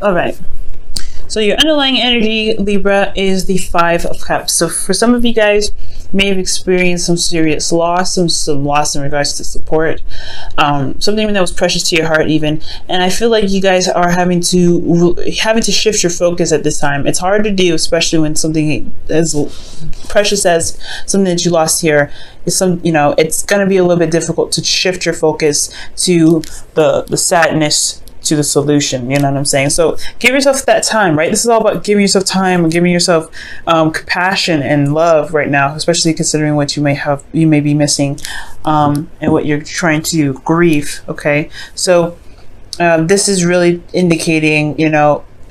All right. So your underlying energy, Libra, is the Five of Cups. So for some of you guys, may have experienced some serious loss, some loss in regards to support, something that was precious to your heart, even. And I feel like you guys are having to shift your focus at this time. It's hard to do, especially when something as precious as something that you lost here is it's going to be a little bit difficult to shift your focus to the sadness, to the solution. You know what I'm saying? So give yourself that time, right? This is all about giving yourself time and giving yourself compassion and love right now, especially considering what you may be missing, and what you're trying to grieve. Okay, so this is really indicating,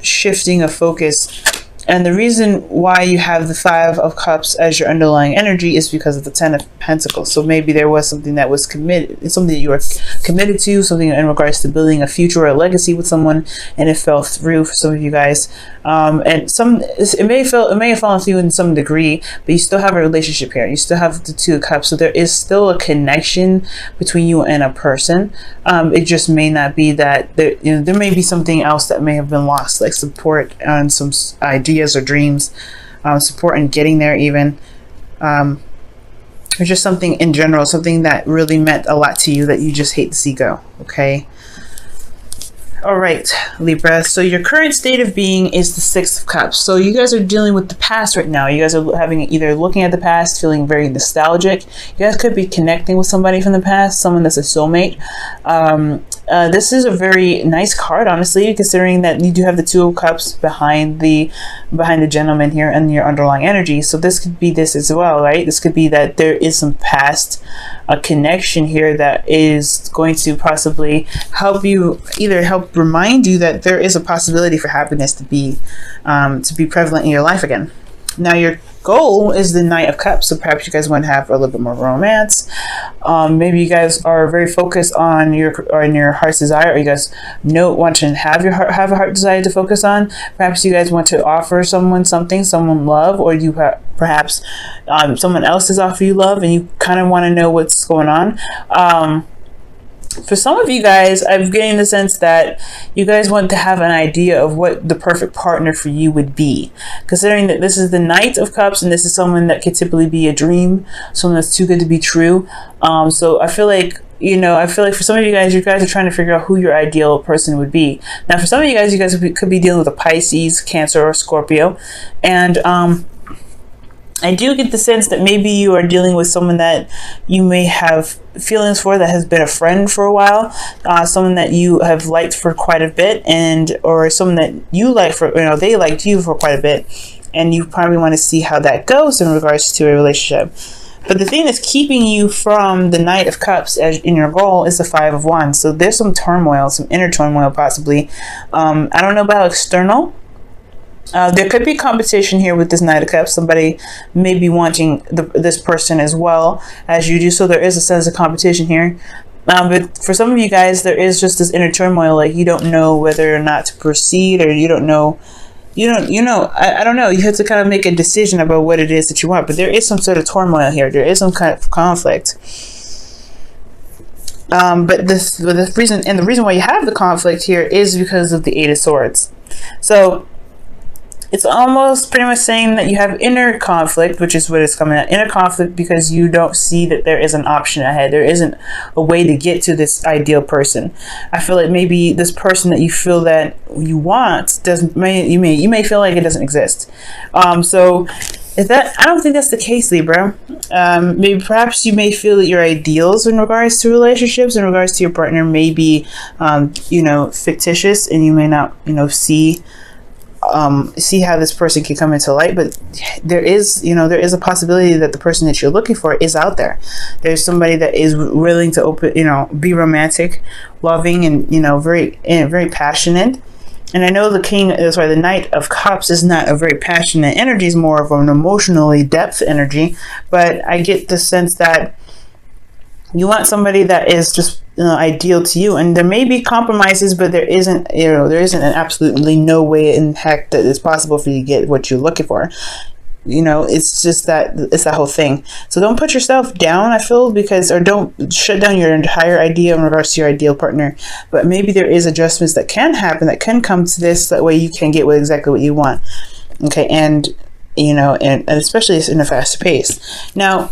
shifting of focus. And the reason why you have the Five of Cups as your underlying energy is because of the Ten of Pentacles. So maybe there was something that was committed, something that you were committed to, something in regards to building a future or a legacy with someone, and it fell through for some of you guys. And it may have fallen through in some degree, but you still have a relationship here. You still have the Two of Cups, so there is still a connection between you and a person. It just may not be that there may be something else that may have been lost, like support and some ideas or dreams, support in getting there, even, or just something in general, something that really meant a lot to you that you just hate to see go. Okay. All right, Libra. So your current state of being is the Six of Cups. So you guys are dealing with the past right now. You guys are either looking at the past, feeling very nostalgic. You guys could be connecting with somebody from the past, someone that's a soulmate. This is a very nice card, honestly, considering that you do have the Two of Cups behind the gentleman here and your underlying energy. So this could be this as well, right? This could be that there is some past connection here that is going to possibly help remind you that there is a possibility for happiness to be prevalent in your life again. Now your goal is the Knight of Cups, so perhaps you guys want to have a little bit more romance. Maybe you guys are very focused on your heart's desire, or you guys want to have a heart desire to focus on. Perhaps you guys want to offer someone love, or you perhaps someone else has offered you love, and you kind of want to know what's going on. For some of you guys, I'm getting the sense that you guys want to have an idea of what the perfect partner for you would be, considering that this is the Knight of Cups, and this is someone that could typically be a dream, someone that's too good to be true. So I feel like for some of you guys are trying to figure out who your ideal person would be. Now, for some of you guys could be dealing with a Pisces, Cancer, or Scorpio, and I do get the sense that maybe you are dealing with someone that you may have feelings for, that has been a friend for a while, someone that you have liked for quite a bit, or someone that you like for, they liked you for quite a bit, and you probably want to see how that goes in regards to a relationship. But the thing that's keeping you from the Knight of Cups as in your goal is the Five of Wands. So there's some turmoil, some inner turmoil possibly. I don't know about external. There could be competition here with this Knight of Cups. Somebody may be wanting this person as well as you do. So there is a sense of competition here. But for some of you guys, there is just this inner turmoil. Like you don't know whether or not to proceed, or I don't know. You have to kind of make a decision about what it is that you want. But there is some sort of turmoil here. There is some kind of conflict. But the reason why you have the conflict here is because of the Eight of Swords. So it's almost pretty much saying that you have inner conflict, which is what it's coming at. Inner conflict because you don't see that there is an option ahead. There isn't a way to get to this ideal person. I feel like maybe this person that you feel that you want you may feel like it doesn't exist. So I don't think that's the case, Libra. Maybe perhaps you may feel that your ideals in regards to relationships, in regards to your partner, may be fictitious, and you may not see how this person can come into light. But there is a possibility that the person that you're looking for is out there. There's somebody that is willing to be romantic, loving, and very passionate. And I know the Knight of Cups is not a very passionate energy, is more of an emotionally depth energy. But I get the sense that you want somebody that is just ideal to you, and there may be compromises, but there isn't an absolutely no way in heck that it's possible for you to get what you're looking for. You know, it's just that, it's that whole thing. So don't put yourself down, I feel, because, or don't shut down your entire idea in regards to your ideal partner. But maybe there is adjustments that can happen, that can come to this, that way you can get exactly what you want. Okay, and you know, and especially in a faster pace. Now,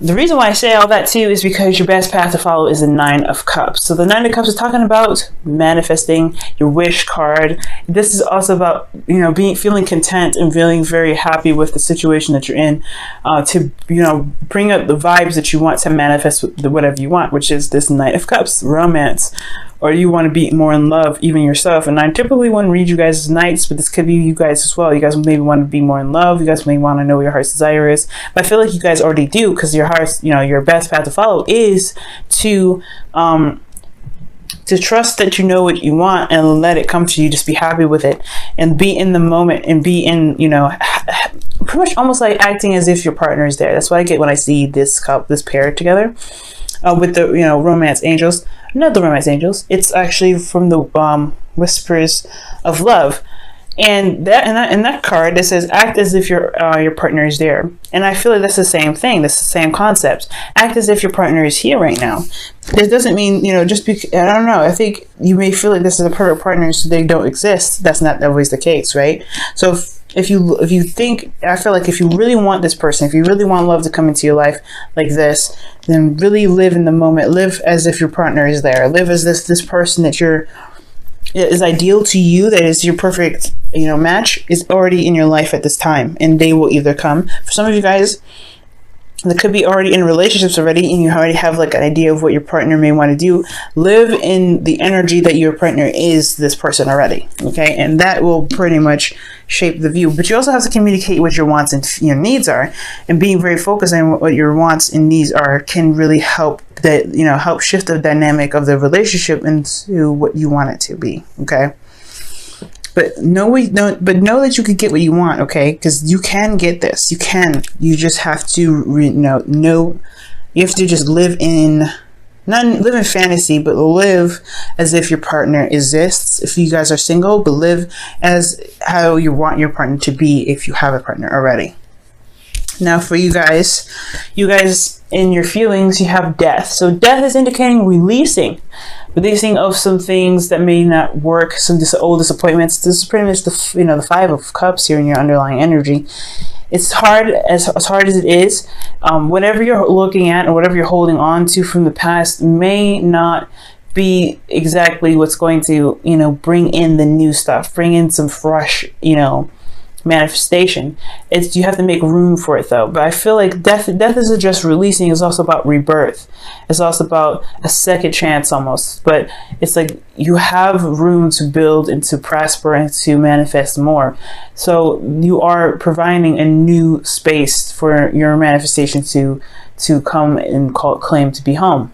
the reason why I say all that too is because your best path to follow is the 9 of Cups. So the 9 of Cups is talking about manifesting, your wish card. This is also about, you know, feeling content and feeling very happy with the situation that you're in, to, you know, bring up the vibes that you want to manifest with whatever you want, which is this Knight of Cups, romance. Or you want to be more in love, even yourself. And I typically wouldn't read you guys as knights, but this could be you guys as well. You guys maybe want to be more in love. You guys may want to know what your heart's desire is. But I feel like you guys already do, because your heart's, you know, your best path to follow is to trust that you know what you want and let it come to you. Just be happy with it and be in the moment and be in, you know, pretty much almost like acting as if your partner is there. That's what I get when I see this pair together. With the, you know, romance angels. Not the romance angels. It's actually from the Whispers of Love, and that card that says act as if your partner is there. And I feel like that's the same thing. That's the same concept. Act as if your partner is here right now. This doesn't mean, you know, just because, I don't know. I think you may feel like this is a perfect partner, so they don't exist. That's not always the case, right? So if you think, I feel like if you really want this person, if you really want love to come into your life like this, then really live in the moment. Live as if your partner is there. Live as this person that is ideal to you, that is your perfect, you know, match, is already in your life at this time, and they will either come. For some of you guys that could be already in relationships already, and you already have like an idea of what your partner may want to do, live in the energy that your partner is this person already. Okay, and that will pretty much shape the view. But you also have to communicate what your wants and your needs are, and being very focused on what your wants and needs are can really help that, you know, help shift the dynamic of the relationship into what you want it to be. Okay. But know that you can get what you want, okay? Because you can get this. You can. You just have to, you have to just live in fantasy, but live as if your partner exists. If you guys are single, but live as how you want your partner to be if you have a partner already. Now for you guys in your feelings, you have death. So death is indicating releasing of some things that may not work, some old disappointments. This is pretty much the 5 of Cups here in your underlying energy. It's hard, as hard as it is. Whatever you're looking at or whatever you're holding on to from the past may not be exactly what's going to, you know, bring in the new stuff, bring in some fresh, you know, manifestation. You have to make room for it though. But I feel like death isn't just releasing, it's also about rebirth. It's also about a second chance almost. But it's like you have room to build and to prosper and to manifest more. So you are providing a new space for your manifestation to come and claim to be home.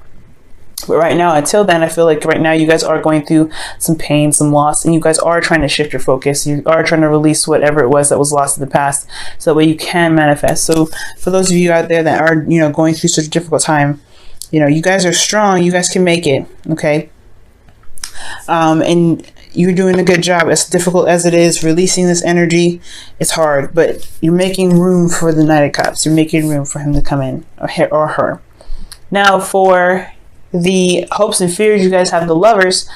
But right now, until then, I feel like right now you guys are going through some pain, some loss, and you guys are trying to shift your focus. You are trying to release whatever it was that was lost in the past, so that way you can manifest. So for those of you out there that are, you know, going through such a difficult time, you know, you guys are strong. You guys can make it, okay? And you're doing a good job. As difficult as it is, releasing this energy, it's hard, but you're making room for the Knight of Cups. You're making room for him to come in, or her. Now for the hopes and fears, you guys have the Lovers,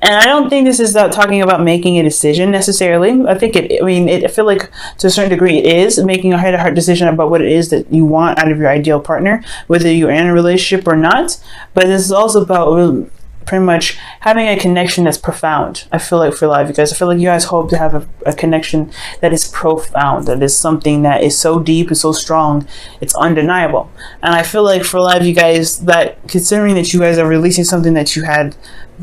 and I don't think this is talking about making a decision necessarily. I think I feel like to a certain degree it is making a heart-to-heart decision about what it is that you want out of your ideal partner, whether you're in a relationship or not. But this is also about pretty much having a connection that's profound. I feel like for a lot of you guys, I feel like you guys hope to have a connection that is profound, that is something that is so deep and so strong, it's undeniable. And I feel like for a lot of you guys, that considering that you guys are releasing something that you had,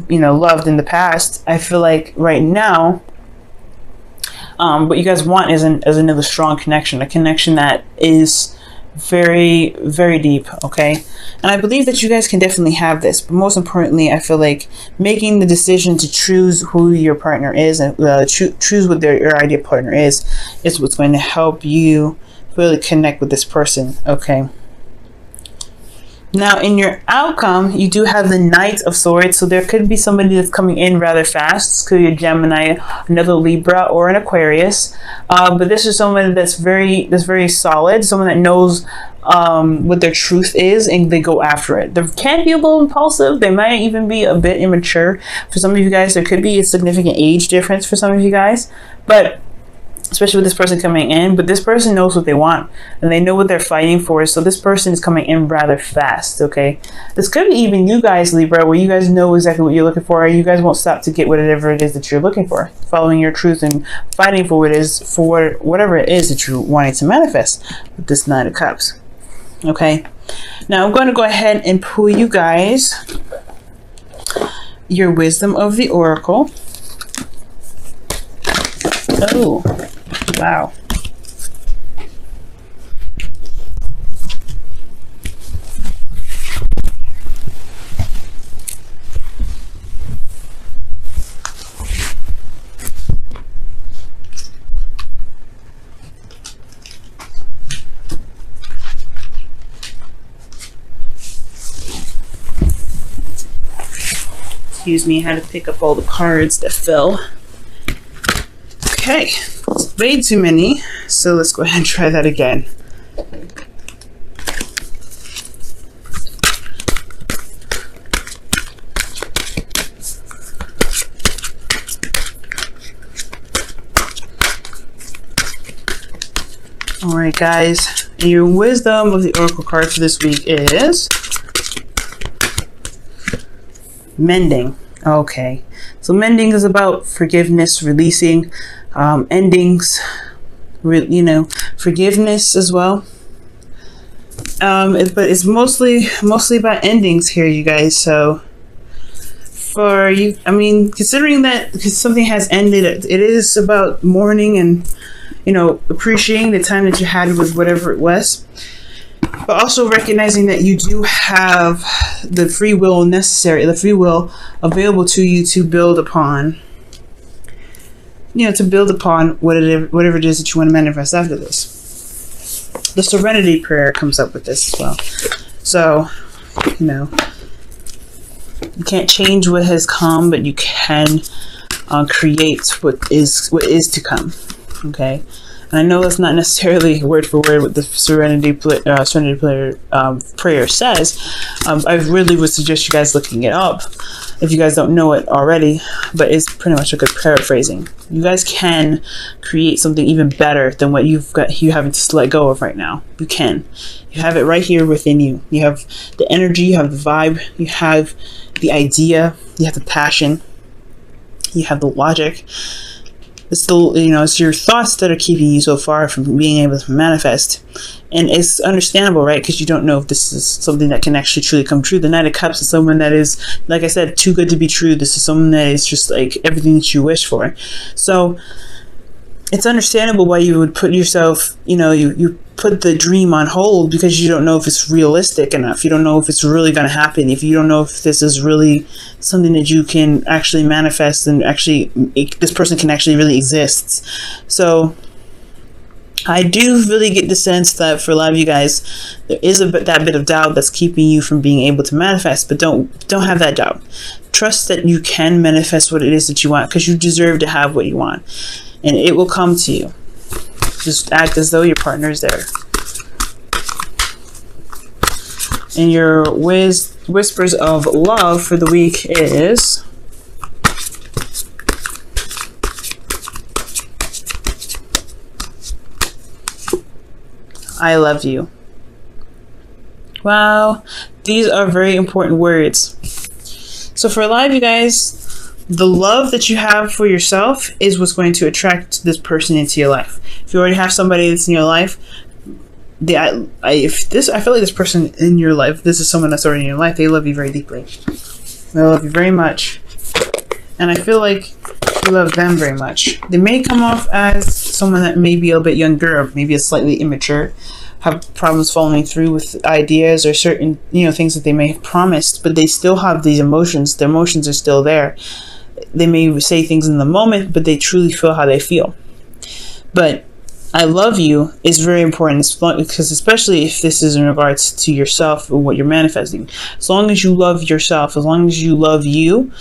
you know, loved in the past, I feel like right now, what you guys want is another strong connection, a connection that is very, very deep, okay? And I believe that you guys can definitely have this, but most importantly, I feel like making the decision to choose who your partner is and choose what your ideal partner is what's going to help you really connect with this person, okay? Now, in your outcome, you do have the Knight of Swords, so there could be somebody that's coming in rather fast. This could be a Gemini, another Libra, or an Aquarius. But this is someone that's very solid, someone that knows what their truth is, and they go after it. They can be a little impulsive. They might even be a bit immature. For some of you guys, there could be a significant age difference for some of you guys, but especially with this person coming in, but this person knows what they want and they know what they're fighting for. So this person is coming in rather fast. Okay, this could be even you guys, Libra, where you guys know exactly what you're looking for, and you guys won't stop to get whatever it is that you're looking for, following your truth and fighting for what it is, for whatever it is that you're wanting to manifest with this Nine of Cups. Okay, now I'm going to go ahead and pull you guys your wisdom of the Oracle. Oh, wow. Excuse me, I had to pick up all the cards that fell. Okay, it's way too many, so let's go ahead and try that again. Alright guys, and your wisdom of the Oracle card for this week is mending. Okay, so mending is about forgiveness, releasing, endings, forgiveness as well. But it's mostly about endings here, you guys. So for you, I mean, considering that something has ended, it is about mourning and appreciating the time that you had with whatever it was, but also recognizing that you do have the free will necessary, the free will available to you to build upon, whatever it is that you want to manifest after this. The Serenity Prayer comes up with this as well. So, you can't change what has come, but you can create what is to come. Okay. And I know that's not necessarily word for word what the Serenity Prayer says. I really would suggest you guys looking it up if you guys don't know it already, but it's pretty much a good paraphrasing. You guys can create something even better than what you having to let go of right now. You can. You have it right here within you. You have the energy, you have the vibe, you have the idea, you have the passion, you have the logic. It's still, it's your thoughts that are keeping you so far from being able to manifest. And it's understandable, right? Because you don't know if this is something that can actually truly come true. The Knight of Cups is someone that is, like I said, too good to be true. This is someone that is just like everything that you wish for. So it's understandable why you would put yourself, you put the dream on hold, because you don't know if it's realistic enough. You don't know if it's really going to happen. If you don't know if this is really something that you can actually manifest and actually this person can actually really exist. So I do really get the sense that for a lot of you guys, there is that bit of doubt that's keeping you from being able to manifest, but don't have that doubt. Trust that you can manifest what it is that you want, because you deserve to have what you want, and it will come to you. Just act as though your partner is there. And your whispers of love for the week is I love you. Wow, these are very important words. So for a lot of you guys, the love that you have for yourself is what's going to attract this person into your life. If you already have somebody that's in your life, I feel like this person in your life, this is someone that's already in your life, they love you very deeply. They love you very much. And I feel like you love them very much. They may come off as someone that may be a little bit younger, or maybe is slightly immature, have problems following through with ideas or certain, things that they may have promised, but they still have these emotions. Their emotions are still there. They may say things in the moment, but they truly feel how they feel. But I love you is very important, because especially if this is in regards to yourself and what you're manifesting. As long as you love yourself, as long as you love you,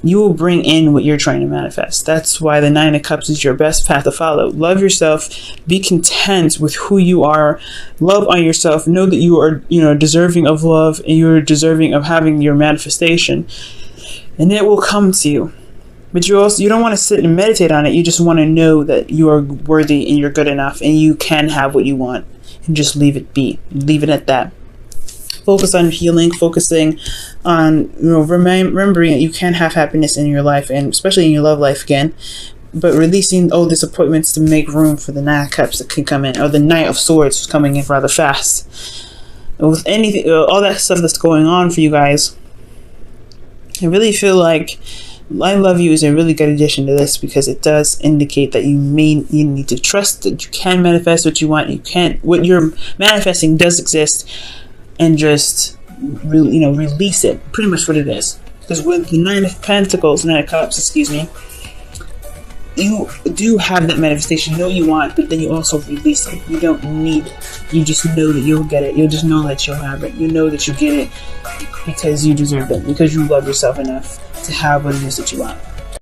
you will bring in what you're trying to manifest. That's why the Nine of Cups is your best path to follow. Love yourself. Be content with who you are. Love on yourself. Know that you are, deserving of love, and you're deserving of having your manifestation, and it will come to you. But you don't want to sit and meditate on it. You just want to know that you are worthy and you're good enough and you can have what you want, and just leave it be. Leave it at that. Focus on healing, focusing on, remembering that you can have happiness in your life, and especially in your love life again, but releasing old disappointments to make room for the Nine of Cups that can come in, or the Knight of Swords coming in rather fast. And with anything, all that stuff that's going on for you guys, I really feel like I love you is a really good addition to this, because it does indicate that you need to trust that you can manifest what you want. What you're manifesting does exist, and just release it. Pretty much what it is. Because with the Nine of Cups, you do have that manifestation. You know what you want, but then you also release it. You don't need. You just know that you'll get it. You'll just know that you'll have it. You know that you get it because you deserve it. Because you love yourself enough to have what it is that you want.